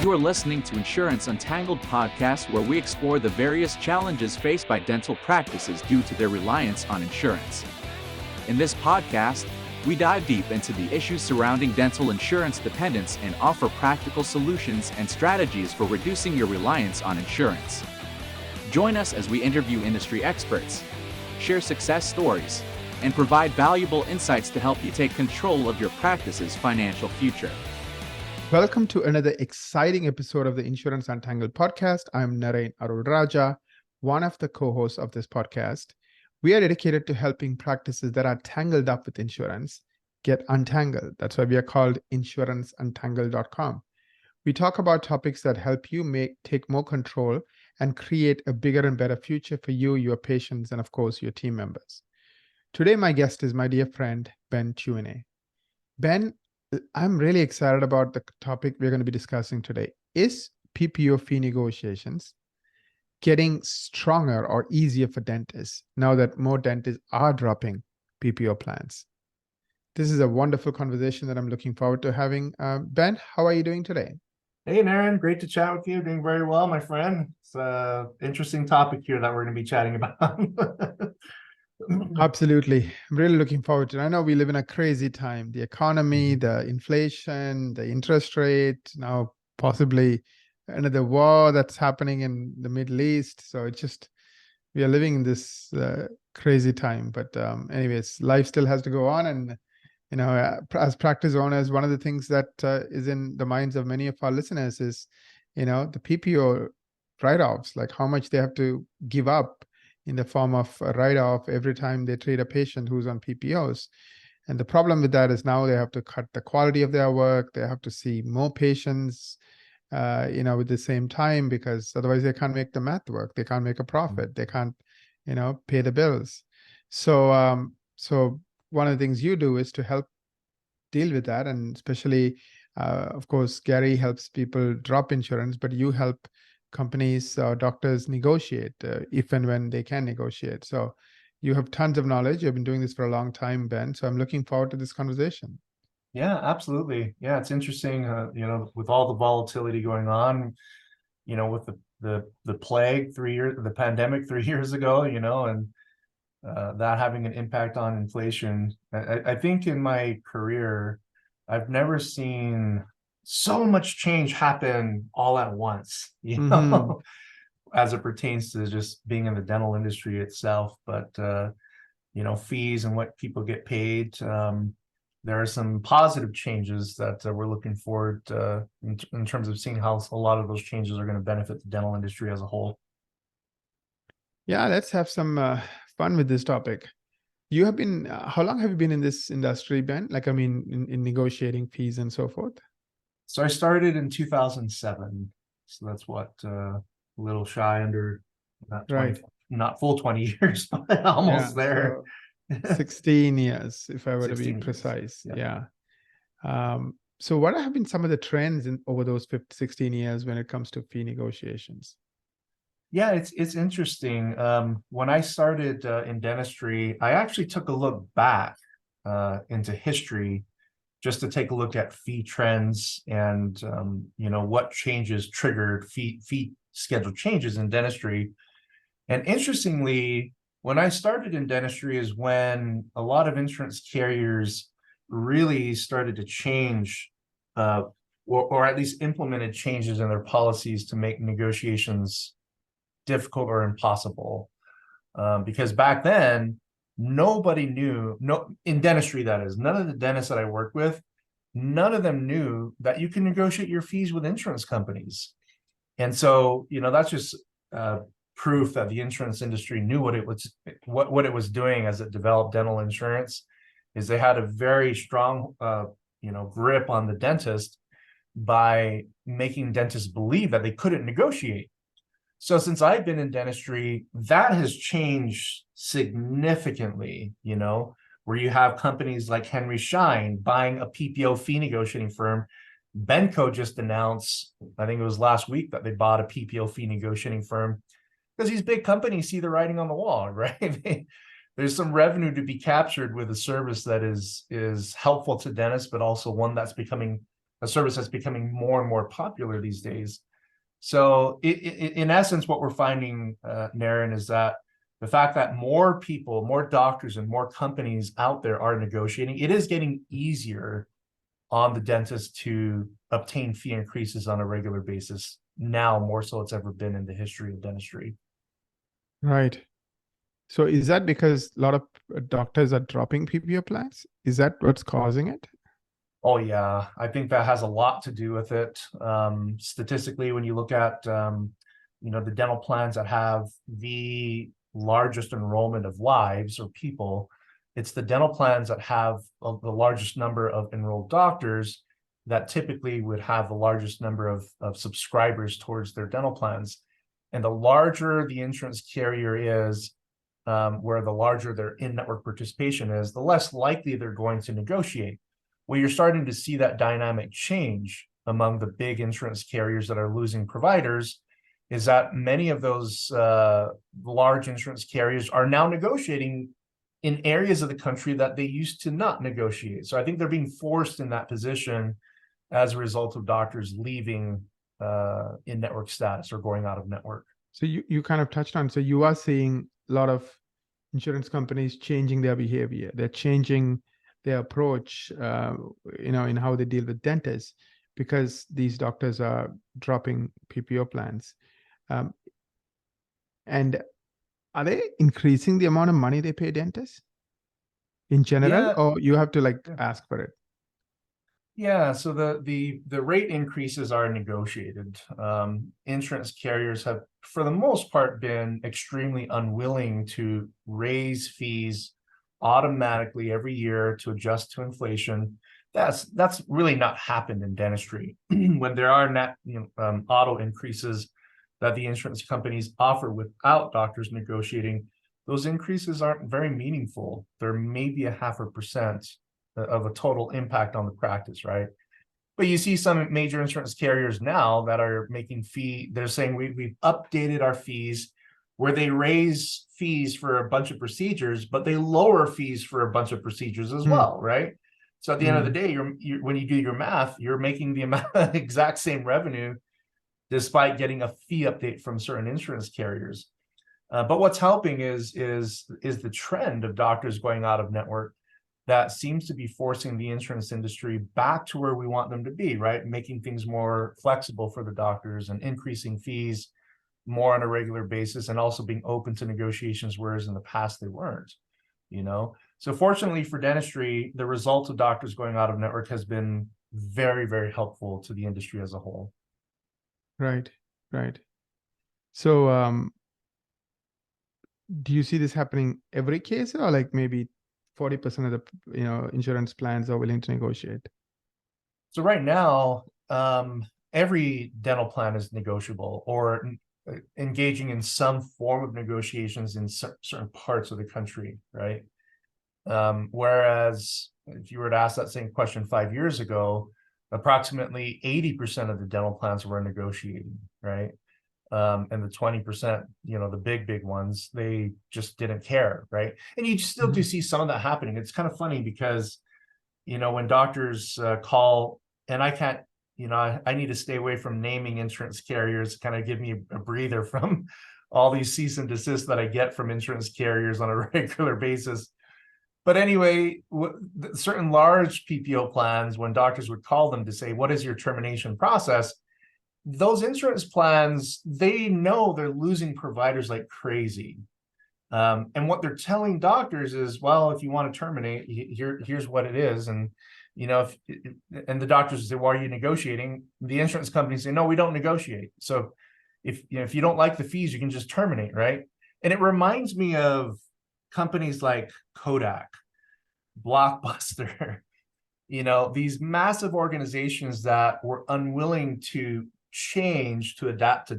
You are listening to Insurance Untangled podcast, where we explore the various challenges faced by dental practices due to their reliance on insurance. In this podcast, we dive deep into the issues surrounding dental insurance dependence and offer practical solutions and strategies for reducing your reliance on insurance. Join us as we interview industry experts, share success stories, and provide valuable insights to help you take control of your practice's financial future. Welcome to another exciting episode of the Insurance Untangled podcast. I'm Narain Arulraja, one of the co-hosts of this podcast. We are dedicated to helping practices that are tangled up with insurance get untangled. That's why we are called insuranceuntangleded.com. We talk about topics that help you take more control and create a bigger and better future for you, your patients, and of course, your team members. Today, my guest is my dear friend, Ben Tuine. Ben, I'm really excited about the topic we're going to be discussing today. Is PPO fee negotiations getting stronger or easier for dentists now that more dentists are dropping PPO plans? This is a wonderful conversation that I'm looking forward to having. Ben, how are you doing today? Hey, Naren, great to chat with you. Doing very well, my friend. It's an interesting topic here that we're going to be chatting about. Absolutely. I'm really looking forward to it. I know we live in a crazy time. The economy, the inflation, the interest rate, now possibly another war that's happening in the Middle East. So it's just, we are living in this crazy time. But anyways, life still has to go on. And, you know, as practice owners, one of the things that is in the minds of many of our listeners is, you know, the PPO write-offs, like how much they have to give up in the form of a write-off every time they treat a patient who's on PPOs. And the problem with that is now they have to cut the quality of their work. They have to see more patients, with the same time, because otherwise they can't make the math work. They can't make a profit. They can't, pay the bills. So, so one of the things you do is to help deal with that. And especially, of course, Gary helps people drop insurance, but you help companies or doctors negotiate if and when they can negotiate. So you have tons of knowledge. You've been doing this for a long time, Ben. So I'm looking forward to this conversation. Yeah, absolutely. Yeah, it's interesting, with all the volatility going on, with the plague the pandemic 3 years ago, and that having an impact on inflation. I think in my career, I've never seen so much change happen all at once, as it pertains to just being in the dental industry itself. But, fees and what people get paid. There are some positive changes that we're looking forward to in terms of seeing how a lot of those changes are going to benefit the dental industry as a whole. Yeah, let's have some fun with this topic. You have been, how long have you been in this industry, Ben? Like, I mean, in negotiating fees and so forth? So I started in 2007. So that's a little shy under not 20, right. Not full 20 years, but almost there. So 16 years, if I were to be Years. precise. Yeah. So what have been some of the trends over those 16 years when it comes to fee negotiations? Yeah, it's interesting. When I started in dentistry, I actually took a look back into history just to take a look at fee trends and, what changes triggered fee schedule changes in dentistry. And interestingly, when I started in dentistry is when a lot of insurance carriers really started to change or at least implemented changes in their policies to make negotiations difficult or impossible. Because back then, nobody knew, in dentistry that is, none of the dentists that I worked with, none of them knew that you can negotiate your fees with insurance companies. And so, that's just proof that the insurance industry knew what it was doing as it developed dental insurance. Is they had a very strong grip on the dentist by making dentists believe that they couldn't negotiate. So since I've been in dentistry, that has changed significantly, where you have companies like Henry Schein buying a PPO fee negotiating firm. Benco just announced, I think it was last week, that they bought a PPO fee negotiating firm because these big companies see the writing on the wall, right? There's some revenue to be captured with a service that is helpful to dentists, but also one that's becoming a service that's becoming more and more popular these days. So in essence, what we're finding, Naren, is that the fact that more people, more doctors, and more companies out there are negotiating, it is getting easier on the dentist to obtain fee increases on a regular basis now, more so it's ever been in the history of dentistry. Right. So is that because a lot of doctors are dropping PPO plans? Is that what's causing it? Oh yeah, I think that has a lot to do with it. Statistically, when you look at the dental plans that have the largest enrollment of lives or people, it's the dental plans that have the largest number of enrolled doctors that typically would have the largest number of subscribers towards their dental plans. And the larger the insurance carrier is, where the larger their in-network participation is, the less likely they're going to negotiate. Well, you're starting to see that dynamic change among the big insurance carriers that are losing providers, is that many of those large insurance carriers are now negotiating in areas of the country that they used to not negotiate. So I think they're being forced in that position as a result of doctors leaving in-network status or going out of network. So you kind of touched on, so you are seeing a lot of insurance companies changing their behavior. They're changing their approach, in how they deal with dentists, because these doctors are dropping PPO plans. And are they increasing the amount of money they pay dentists in general, Yeah. or you have to ask for it? Yeah, so the rate increases are negotiated. Insurance carriers have, for the most part, been extremely unwilling to raise fees automatically every year to adjust to inflation. That's really not happened in dentistry. When there are auto increases that the insurance companies offer without doctors negotiating, those increases aren't very meaningful. They're maybe 0.5% of a total impact on the practice, right? But you see some major insurance carriers now that are making they're saying we've updated our fees, where they raise fees for a bunch of procedures, but they lower fees for a bunch of procedures as well, right? So at the end of the day, when you do your math, you're making the exact same revenue despite getting a fee update from certain insurance carriers. But what's helping is the trend of doctors going out of network that seems to be forcing the insurance industry back to where we want them to be, right? Making things more flexible for the doctors and increasing fees more on a regular basis, and also being open to negotiations, whereas in the past they weren't, So fortunately for dentistry, the result of doctors going out of network has been very, very helpful to the industry as a whole. Right. So do you see this happening every case, or maybe 40% of the insurance plans are willing to negotiate? So right now, every dental plan is negotiable or engaging in some form of negotiations in certain parts of the country, right? Whereas if you were to ask that same question 5 years ago, approximately 80% of the dental plans were negotiating, right? And the 20%, the big ones, they just didn't care, right? And you still do see some of that happening. It's kind of funny because, when doctors call, and I can't, I need to stay away from naming insurance carriers, kind of give me a breather from all these cease and desist that I get from insurance carriers on a regular basis. But anyway, certain large PPO plans, when doctors would call them to say, what is your termination process? Those insurance plans, they know they're losing providers like crazy. And what they're telling doctors is, well, if you want to terminate, here's what it is. And, and the doctors say, why are you negotiating? The insurance companies say, no, we don't negotiate. So if you don't like the fees, you can just terminate, right? And it reminds me of companies like Kodak, Blockbuster, these massive organizations that were unwilling to change to adapt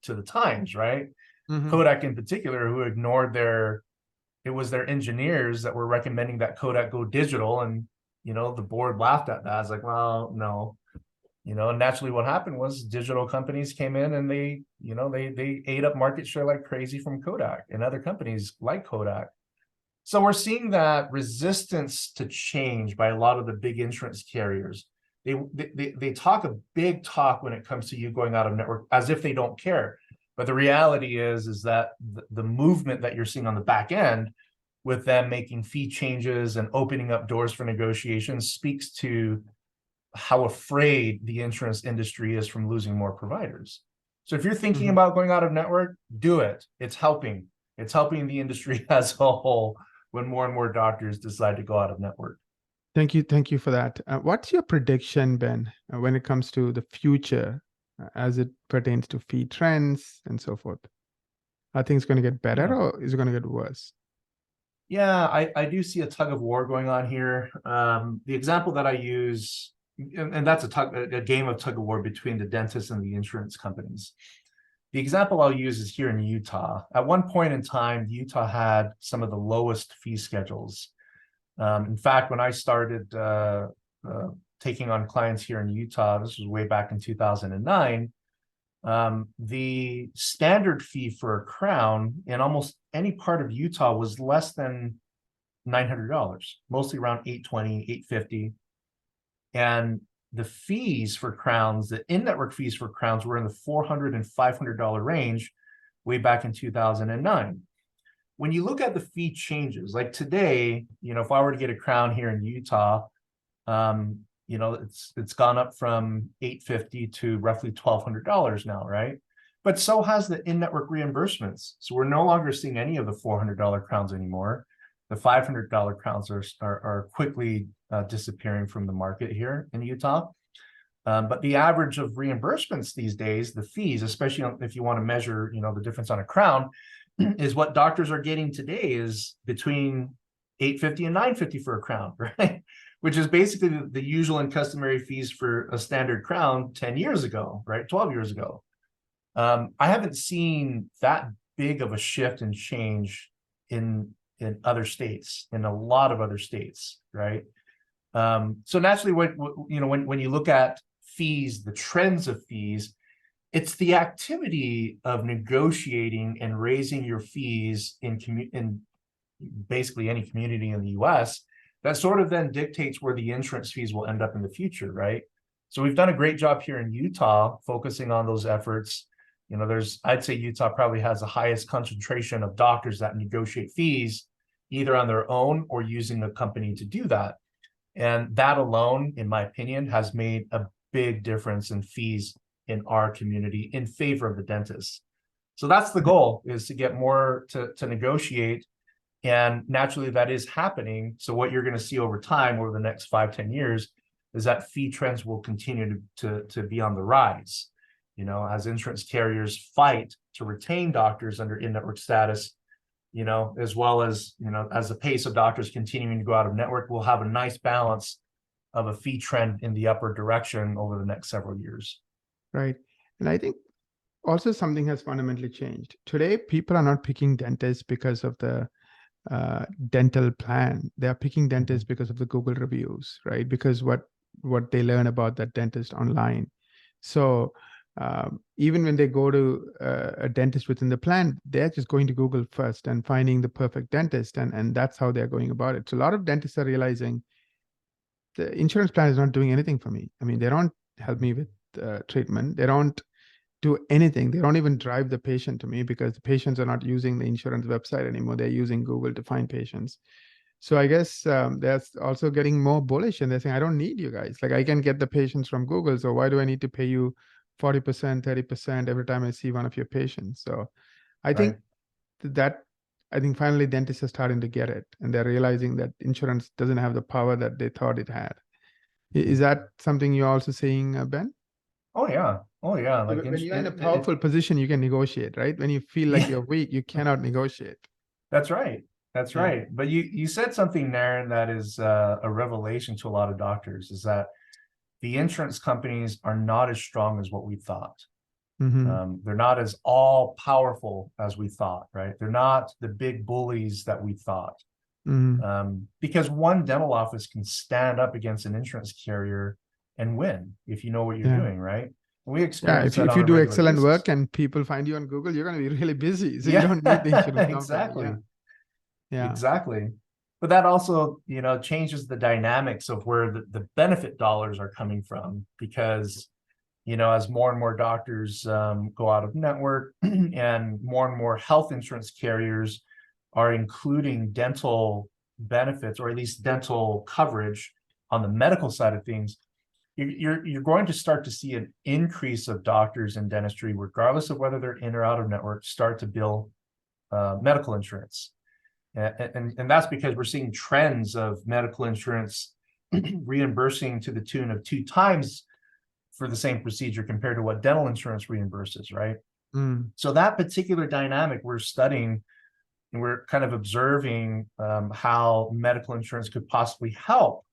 to the times, right? Kodak in particular, who ignored it was their engineers that were recommending that Kodak go digital, and the board laughed at that. It's like, well, no, and naturally what happened was digital companies came in and they ate up market share like crazy from Kodak and other companies like Kodak. So we're seeing that resistance to change by a lot of the big insurance carriers. they talk a big talk when it comes to you going out of network as if they don't care. But the reality is that the movement that you're seeing on the back end with them making fee changes and opening up doors for negotiations speaks to how afraid the insurance industry is from losing more providers. So if you're thinking about going out of network, do it. It's helping. It's helping the industry as a whole when more and more doctors decide to go out of network. Thank you for that. What's your prediction, Ben, when it comes to the future as it pertains to fee trends and so forth? Are things going to get better or is it going to get worse? Yeah, I do see a tug of war going on here. The example that I use, and that's a game of tug of war between the dentists and the insurance companies. The example I'll use is here in Utah. At one point in time, Utah had some of the lowest fee schedules. In fact, when I started taking on clients here in Utah, this was way back in 2009, the standard fee for a crown in almost any part of Utah was less than $900, mostly around $820, $850. And the fees for crowns, the in-network fees for crowns were in the $400 and $500 range way back in 2009. When you look at the fee changes, like today, if I were to get a crown here in Utah, it's gone up from $850 to roughly $1,200 now, right? But so has the in-network reimbursements. So we're no longer seeing any of the $400 crowns anymore. The $500 crowns are quickly disappearing from the market here in Utah. But the average of reimbursements these days, the fees, especially if you want to measure, the difference on a crown, is what doctors are getting today is between $850 and $950 for a crown, right? Which is basically the usual and customary fees for a standard crown 10 years ago, right? 12 years ago. I haven't seen that big of a shift and change in other states, in a lot of other states, right? So naturally, when you look at fees, the trends of fees, it's the activity of negotiating and raising your fees in basically any community in the US that sort of then dictates where the insurance fees will end up in the future, right? So we've done a great job here in Utah focusing on those efforts. I'd say Utah probably has the highest concentration of doctors that negotiate fees either on their own or using a company to do that. And that alone, in my opinion, has made a big difference in fees in our community in favor of the dentists. So that's the goal, is to get more to negotiate. And naturally that is happening. So what you're going to see over time, over the next 5-10 years, is that fee trends will continue to be on the rise. As insurance carriers fight to retain doctors under in-network status, as well as, as the pace of doctors continuing to go out of network, we'll have a nice balance of a fee trend in the upward direction over the next several years. Right. And I think also something has fundamentally changed. Today, people are not picking dentists because of the dental plan. They are picking dentists because of the Google reviews, right? Because what they learn about that dentist online. So even when they go to a dentist within the plan, they're just going to Google first and finding the perfect dentist. And that's how they're going about it. So a lot of dentists are realizing the insurance plan is not doing anything for me. I mean, they don't help me with treatment. They don't do anything. They don't even drive the patient to me because the patients are not using the insurance website anymore. They're using Google to find patients. So I guess they're also getting more bullish and they're saying, I don't need you guys. Like I can get the patients from Google. So why do I need to pay you 40%, 30% every time I see one of your patients? So I think finally dentists are starting to get it and they're realizing that insurance doesn't have the power that they thought it had. Is that something you're also seeing, Ben? Oh yeah. Like when you're in a powerful position, you can negotiate, right? When you feel like you're weak, you cannot negotiate. That's right. That's right. But you said something, Naren, that is a revelation to a lot of doctors, is that the insurance companies are not as strong as what we thought. They're not as all powerful as we thought, right? They're not the big bullies that we thought. Because one dental office can stand up against an insurance carrier and win if you know what you're doing, right? And we experience that if on you a do regular excellent basis. work and people find you on Google, you're going to be really busy. So you don't need the insurance company. Exactly. Yeah. Exactly. but that also, changes the dynamics of where the benefit dollars are coming from, because, as more and more doctors go out of network and more health insurance carriers are including dental benefits, or at least dental coverage on the medical side of things, you're going to start to see an increase of doctors in dentistry, regardless of whether they're in or out of network, start to bill medical insurance. And that's because we're seeing trends of medical insurance reimbursing to the tune of 2 times for the same procedure compared to what dental insurance reimburses, right? So that particular dynamic we're studying, and we're kind of observing how medical insurance could possibly help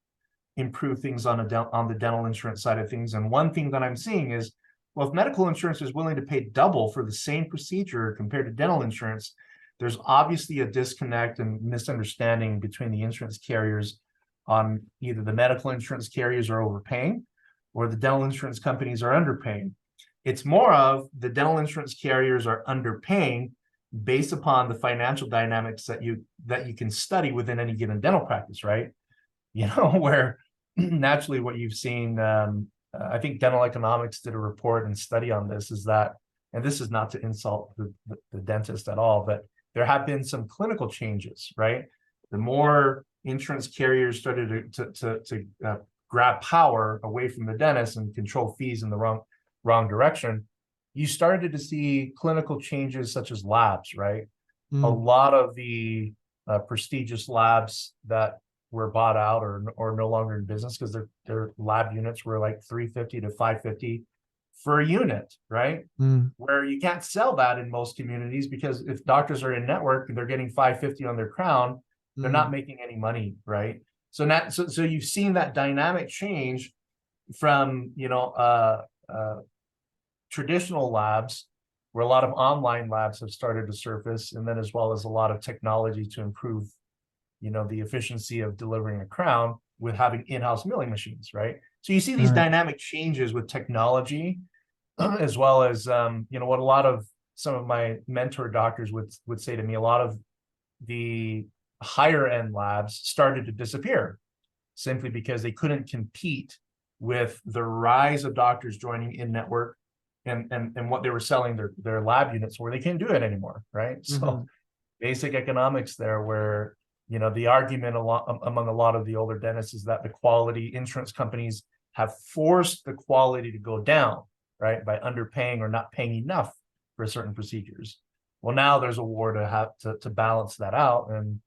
improve things on the dental insurance side of things. And one thing that I'm seeing is, well, if medical insurance is willing to pay double for the same procedure compared to dental insurance, there's obviously a disconnect and misunderstanding between the insurance carriers on either the medical insurance carriers are overpaying or the dental insurance companies are underpaying. It's more of the dental insurance carriers are underpaying based upon the financial dynamics that you can study within any given dental practice, right? Where naturally what you've seen, I think Dental Economics did a report and study on this, is that, and this is not to insult the dentist at all, but there have been some clinical changes, right? The more insurance carriers started to grab power away from the dentist and control fees in the wrong direction, you started to see clinical changes such as labs, right? A lot of the prestigious labs that were bought out or no longer in business because their lab units were like $350 to $550 for a unit, right? Where you can't sell that in most communities, because if doctors are in network and they're getting $550 on their crown, they're not making any money, right? So you've seen that dynamic change from traditional labs, where a lot of online labs have started to surface, and then as well as a lot of technology to improve the efficiency of delivering a crown with having in-house milling machines, right? So you see these dynamic changes with technology, as well as what a lot of some of my mentor doctors would say to me. A lot of the higher end labs started to disappear simply because they couldn't compete with the rise of doctors joining in network and what they were selling their lab units, where they can't do it anymore, right? So basic economics there, where the argument among a lot of the older dentists is that the quality insurance companies have forced the quality to go down, right, by underpaying or not paying enough for certain procedures. Well, now there's a war to have to balance that out, and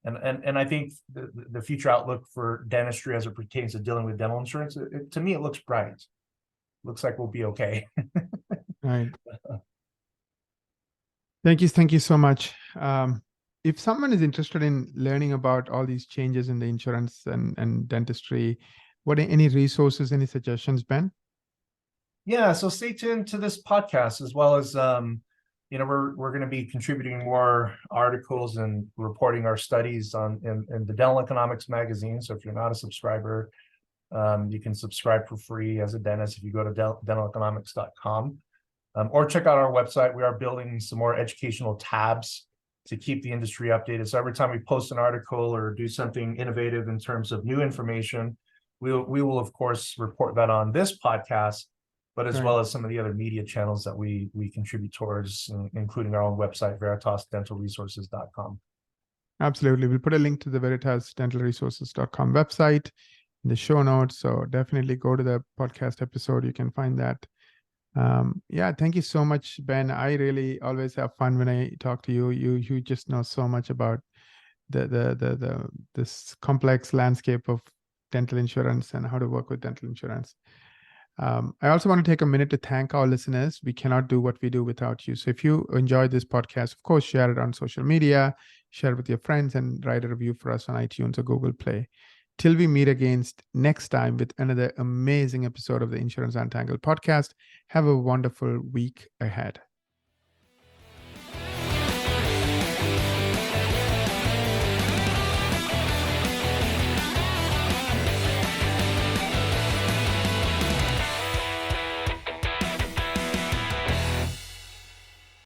I think the future outlook for dentistry as it pertains to dealing with dental insurance, to me, it looks bright. Looks like we'll be okay. Right. Thank you so much. If someone is interested in learning about all these changes in the insurance and dentistry, what are any resources, any suggestions, Ben? Yeah, so stay tuned to this podcast, as well as we're going to be contributing more articles and reporting our studies in the Dental Economics magazine. So if you're not a subscriber, you can subscribe for free as a dentist if you go to dentaleconomics.com, or check out our website. We are building some more educational tabs to keep the industry updated. So every time we post an article or do something innovative in terms of new information, we will of course report that on this podcast, but as well as some of the other media channels that we contribute towards, including our own website, veritasdentalresources.com. Absolutely. We'll put a link to the veritasdentalresources.com website in the show notes. So definitely go to the podcast episode. You can find that. Thank you so much, Ben. I really always have fun when I talk to you. You just know so much about this complex landscape of dental insurance and how to work with dental insurance. I also want to take a minute to thank our listeners. We cannot do what we do without you. So if you enjoyed this podcast, of course, share it on social media, share it with your friends, and write a review for us on iTunes or Google Play. Till we meet again next time with another amazing episode of the Insurance Untangled podcast, have a wonderful week ahead.